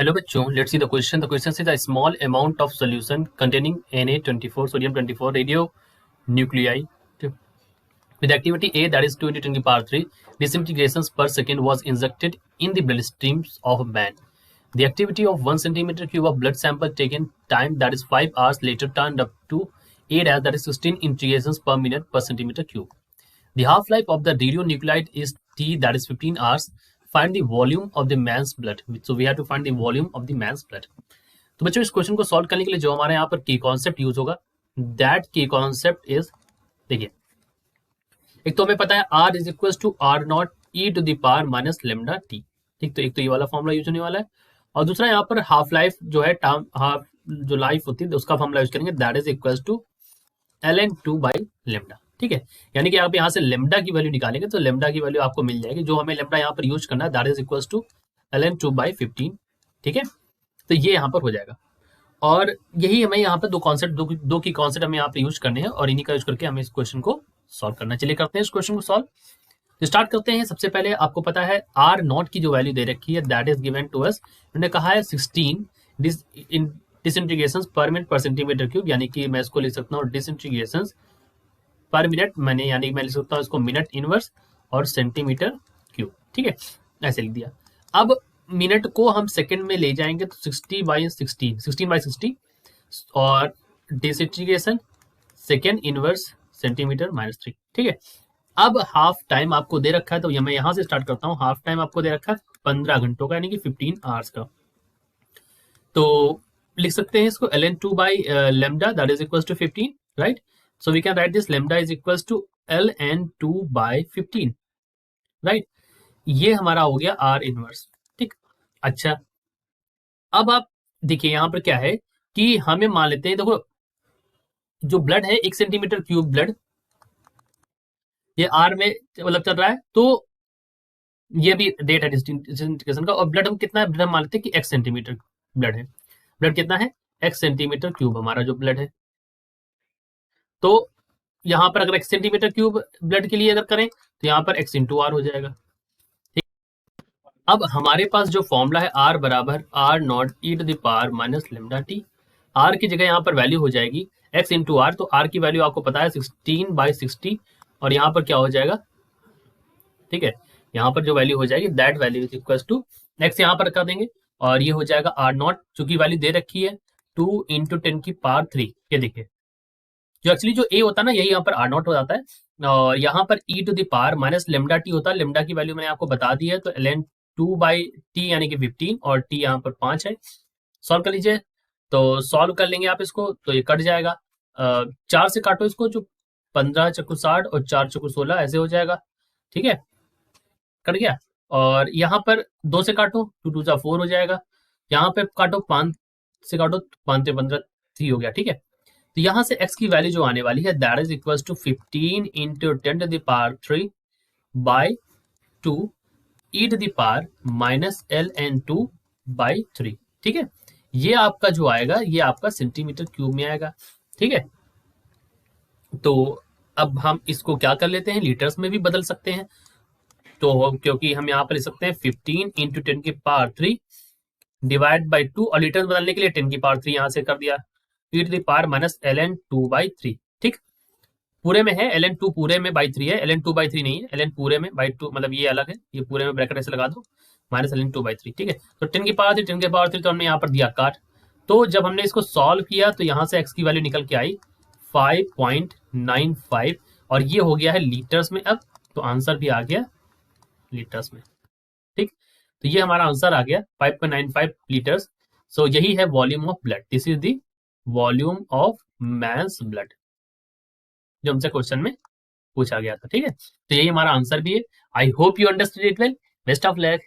Hello bachcho, let's see the question. The question says a small amount of solution containing Na24 sodium 24 radionuclide with activity A, that is 2 into 10 to the power 3 disintegrations per second, was injected in the bloodstreams of a man. The activity of 1 centimeter cube of blood sample taken time, that is 5 hours later, turned up to A dash, that is 16 integrations per minute per centimeter cube. The half-life of the radionuclide is T, that is 15 hours. Find the volume of the man's blood. So we have to find the volume of the man's blood. तो बच्चों इस question को solve करने के लिए जो हमारे यहाँ पर की कॉन्सेप्ट यूज होगा, दैट की कॉन्सेप्ट इज, देखिए, एक तो हमें पता है R is equal to R not e to the power minus lambda t, ठीक। तो एक तो ये वाला फॉर्मूला यूज होने वाला है, और दूसरा यहाँ पर हाफ लाइफ जो है, हाफ जो लाइफ होती है उसका फॉर्मूला यूज करेंगे, that is equal to ln2 by lambda, ठीक है। यानी कि आप यहाँ से लेमडा की वैल्यू निकालेंगे तो लेमडा की वैल्यू आपको मिल जाएगी, जो हमें लेमडा यहाँ पर यूज करना है, that is equal to ln2 by 15, ठीक है। तो ये यहाँ पर हो जाएगा, और यही हमें यहाँ पर दो की कॉन्सेप्ट हमें यहाँ पर यूज करने हैं, और इन्हीं का यूज करके हमें इस क्वेश्चन को सॉल्व करना। चलिए करते हैं इस क्वेश्चन को सॉल्व। तो स्टार्ट करते हैं। सबसे पहले आपको पता है आर नॉट की जो वैल्यू दे रखी है, that is given to us, उन्होंने कहा है 16 डिसइंटीग्रेशंस पर मिनट पर सेंटीमीटर क्यूब, यानी कि मैं इसको लिख सकता हूँ डिसइंटीग्रेशंस पर मिनट, यानी कि मैं लिख सकता हूँ इसको मिनट इनवर्स और सेंटीमीटर क्यूब, ठीक है, ऐसे लिख दिया। अब मिनट को हम सेकंड में ले जाएंगे तो 16 बाई 60 और disintegration second inverse centimetre minus 3, ठीक है। अब हाफ टाइम आपको दे रखा है, तो मैं यहां से स्टार्ट करता हूं। हाफ टाइम आपको दे रखा है 15 घंटों का, यानी कि 15 आवर्स का। तो लिख सकते हैं इसको ln2 by lambda, that is equal to 15, right. So we can write this lambda is equals to ln2 by 15, right? ये हमारा हो गया R इनवर्स, ठीक। अच्छा, अब आप देखिए यहाँ पर क्या है कि हमें मान लेते हैं, देखो जो ब्लड है 1 सेंटीमीटर क्यूब ब्लड, ये R में मतलब चल रहा है, तो ये भी रेट है डिसइंटीग्रेशन का। और ब्लड हम कितना है, ब्लड हम मान लेते हैं कि x सेंटीमीटर ब्लड है। ब्लड कितना है, x सेंटीमीटर क्यूब हमारा जो ब्लड है। तो यहाँ पर अगर x सेंटीमीटर क्यूब ब्लड के लिए अगर करें तो यहाँ पर x इंटू आर हो जाएगा, ठीक। अब हमारे पास जो फॉर्मूला है R बराबर R not e to the power minus lambda t, R की जगह यहाँ पर वैल्यू हो जाएगी x इंटू आर। तो R की वैल्यू आपको पता है 16 बाई 60, और यहाँ पर क्या हो जाएगा, ठीक है, यहाँ पर जो वैल्यू हो जाएगी that value is equal to x यहाँ पर कर देंगे, और ये हो जाएगा आर नॉट, चूंकि वैल्यू दे रखी है 2 इंटू 10 की पावर 3। ये देखिए, जो एक्चुअली जो ए होता है ना, यही यहाँ पर आर नॉट हो जाता है, और यहाँ पर e to the power minus lambda t होता है। लेमडा की वैल्यू मैंने आपको बता दी है, तो ln2 बाई टी यानी कि 15, और टी यहाँ पर 5 है। सॉल्व कर लीजिए, तो सॉल्व कर लेंगे आप इसको, तो ये कट जाएगा। 4 से काटो इसको, जो 15 चक्कू 60 और 4 चक्कू 16 ऐसे हो जाएगा, ठीक है, कट गया। और यहाँ पर 2 से काटो, 2 2 4 हो जाएगा। यहाँ पे काटो 5 से काटो, 5 से 15 3 हो गया, ठीक है। तो यहां से x की वैल्यू जो आने वाली है, that is equal to 15 into 10 to the power 3 by 2 e to the power minus ln2 by 3, ठीक है। ये आपका जो आएगा, ये आपका सेंटीमीटर क्यूब में आएगा, ठीक है। तो अब हम इसको क्या कर लेते हैं, लीटर्स में भी बदल सकते हैं। तो क्योंकि हम यहाँ पर लिख सकते हैं 15 इंटू 10 की पावर 3 डिवाइड बाई 2, और लीटर्स बदलने के लिए 10 की पावर 3 यहाँ से कर दिया, e to the power minus ln2 by 3, ठीक। पूरे में है ln2, पूरे में बाई 3 है, ln2 बाई 3 नहीं है, ln पूरे में बाई 2, मतलब ये अलग है, ये पूरे में ब्रैकेट ऐसे लगा दो, माइनस ln2 बाई 3, ठीक है। तो 10 की पावर 3, 10 की पावर 3 तो हमने यहाँ पर दिया काट। तो जब हमने इसको सॉल्व किया तो यहाँ से x की वैल्यू निकल के आई 5.95, और ये हो गया है लीटर्स में। अब तो आंसर भी आ गया लीटर्स में, ठीक। तो ये हमारा आंसर आ गया 5.95 लीटर्स। सो यही है volume of blood, this is the volume of man's blood, जो हमसे क्वेश्चन में पूछा गया था, ठीक है। तो यही हमारा आंसर भी है। I hope you understand it well. Best of luck.